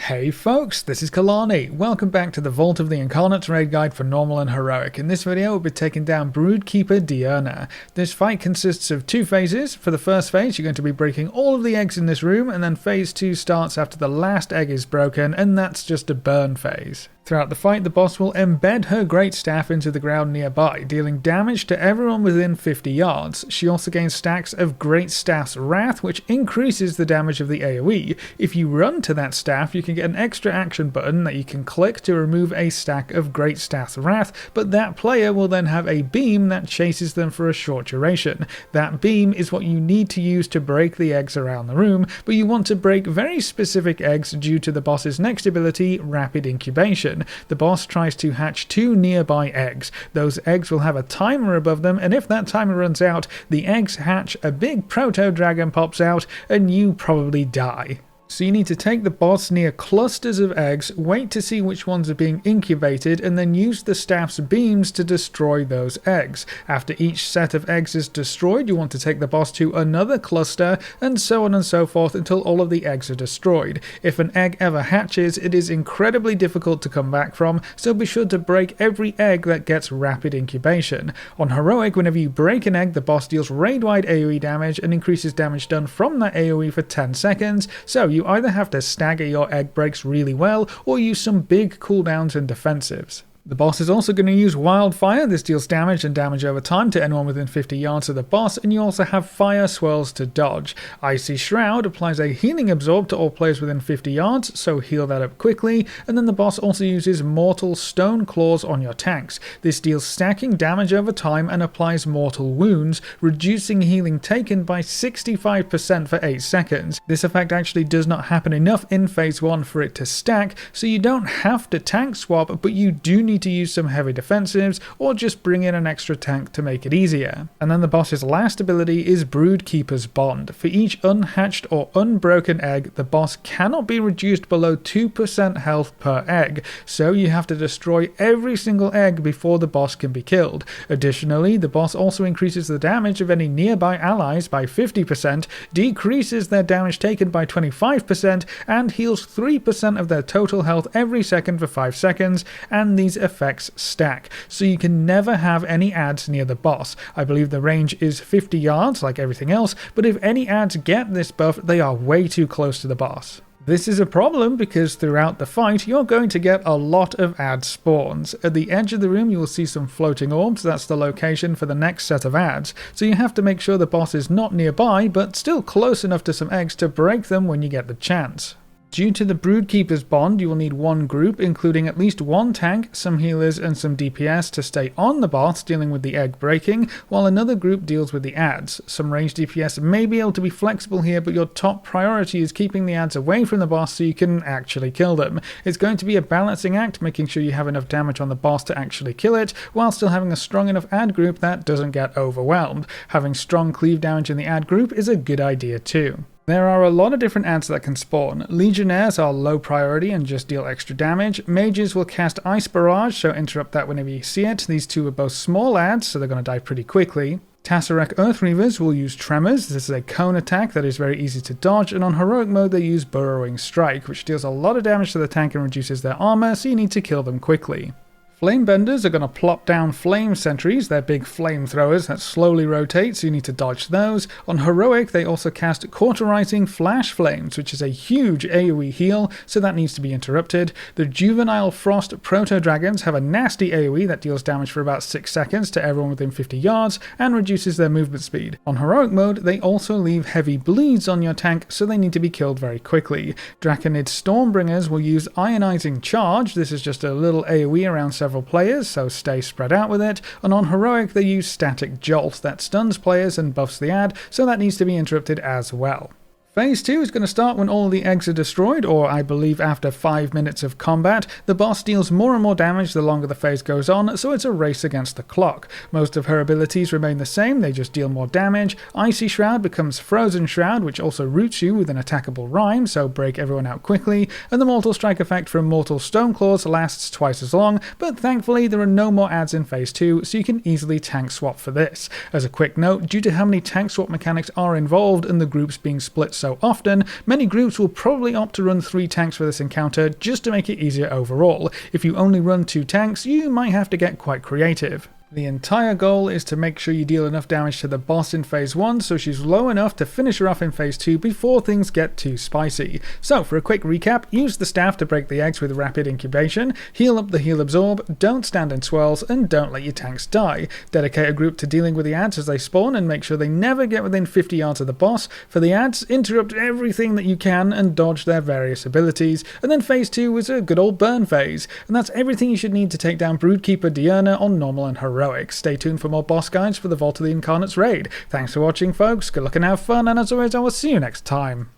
Hey folks, this is Kalani. Welcome back to the Vault of the Incarnates raid guide for normal and heroic. In this video we'll be taking down Keeper Diurna. This fight consists of two phases. For the first phase you're going to be breaking all of the eggs in this room, and then phase 2 starts after the last egg is broken, and that's just a burn phase. Throughout the fight, the boss will embed her great staff into the ground nearby, dealing damage to everyone within 50 yards. She also gains stacks of Great Staff's Wrath, which increases the damage of the AoE. If you run to that staff, you can get an extra action button that you can click to remove a stack of Great Staff's Wrath, but that player will then have a beam that chases them for a short duration. That beam is what you need to use to break the eggs around the room, but you want to break very specific eggs due to the boss's next ability, Rapid Incubation. The boss tries to hatch 2 nearby eggs. Those eggs will have a timer above them, and if that timer runs out, the eggs hatch, a big proto-dragon pops out, and you probably die. So you need to take the boss near clusters of eggs, wait to see which ones are being incubated, and then use the staff's beams to destroy those eggs. After each set of eggs is destroyed, you want to take the boss to another cluster, and so on and so forth until all of the eggs are destroyed. If an egg ever hatches, it is incredibly difficult to come back from, so be sure to break every egg that gets rapid incubation. On heroic, whenever you break an egg, the boss deals raid-wide AoE damage and increases damage done from that AoE for 10 seconds, so you either have to stagger your egg breaks really well or use some big cooldowns and defensives. The boss is also going to use Wildfire. This deals damage and damage over time to anyone within 50 yards of the boss, and you also have Fire Swirls to dodge. Icy Shroud applies a healing absorb to all players within 50 yards, so heal that up quickly, and then the boss also uses Mortal Stone Claws on your tanks. This deals stacking damage over time and applies Mortal Wounds, reducing healing taken by 65% for 8 seconds. This effect actually does not happen enough in phase 1 for it to stack, so you don't have to tank swap, but you do need to use some heavy defensives or just bring in an extra tank to make it easier. And then the boss's last ability is Keeper's Bond. For each unhatched or unbroken egg, the boss cannot be reduced below 2% health per egg, so you have to destroy every single egg before the boss can be killed. Additionally, the boss also increases the damage of any nearby allies by 50%, decreases their damage taken by 25%, and heals 3% of their total health every second for 5 seconds, and these effects stack, so you can never have any adds near the boss. I believe the range is 50 yards like everything else, but if any adds get this buff, they are way too close to the boss. This is a problem because throughout the fight you're going to get a lot of ad spawns. At the edge of the room you will see some floating orbs. That's the location for the next set of ads, so you have to make sure the boss is not nearby but still close enough to some eggs to break them when you get the chance. Due to the Keeper's Bond, you will need one group, including at least one tank, some healers, and some DPS to stay on the boss dealing with the egg breaking, while another group deals with the ads. Some ranged DPS may be able to be flexible here, but your top priority is keeping the ads away from the boss so you can actually kill them. It's going to be a balancing act, making sure you have enough damage on the boss to actually kill it, while still having a strong enough ad group that doesn't get overwhelmed. Having strong cleave damage in the ad group is a good idea too. There are a lot of different ads that can spawn. Legionnaires are low priority and just deal extra damage. Mages will cast Ice Barrage, so interrupt that whenever you see it. These two are both small ads, so they're going to die pretty quickly. Tesseract Earthreavers will use Tremors. This is a cone attack that is very easy to dodge, and on heroic mode they use Burrowing Strike, which deals a lot of damage to the tank and reduces their armor, so you need to kill them quickly. Flamebenders are going to plop down flame sentries. They're big flamethrowers that slowly rotate, so you need to dodge those. On heroic, they also cast Cauterizing Flash Flames, which is a huge AoE heal, so that needs to be interrupted. The Juvenile Frost Proto-Dragons have a nasty AoE that deals damage for about 6 seconds to everyone within 50 yards and reduces their movement speed. On heroic mode, they also leave heavy bleeds on your tank, so they need to be killed very quickly. Draconid Stormbringers will use Ionizing Charge. This is just a little AoE around several players, so stay spread out with it, and on heroic they use Static Jolt that stuns players and buffs the ad, so that needs to be interrupted as well. Phase 2 is going to start when all the eggs are destroyed, or I believe after 5 minutes of combat. The boss deals more and more damage the longer the phase goes on, so it's a race against the clock. Most of her abilities remain the same, they just deal more damage. Icy Shroud becomes Frozen Shroud, which also roots you with an attackable rhyme, so break everyone out quickly, and the Mortal Strike effect from Mortal Stone Claws lasts twice as long, but thankfully there are no more ads in phase 2, so you can easily tank swap for this. As a quick note, due to how many tank swap mechanics are involved and the groups being split so often, many groups will probably opt to run 3 tanks for this encounter just to make it easier overall. If you only run 2 tanks, you might have to get quite creative. The entire goal is to make sure you deal enough damage to the boss in phase 1 so she's low enough to finish her off in phase 2 before things get too spicy. So for a quick recap, use the staff to break the eggs with rapid incubation, heal up the heal absorb, don't stand in swirls, and don't let your tanks die. Dedicate a group to dealing with the ads as they spawn and make sure they never get within 50 yards of the boss. For the ads, interrupt everything that you can and dodge their various abilities. And then phase 2 is a good old burn phase. And that's everything you should need to take down Keeper Diurna on normal and heroic. Stay tuned for more boss guides for the Vault of the Incarnates raid. Thanks for watching, folks. Good luck and have fun, and as always, I will see you next time.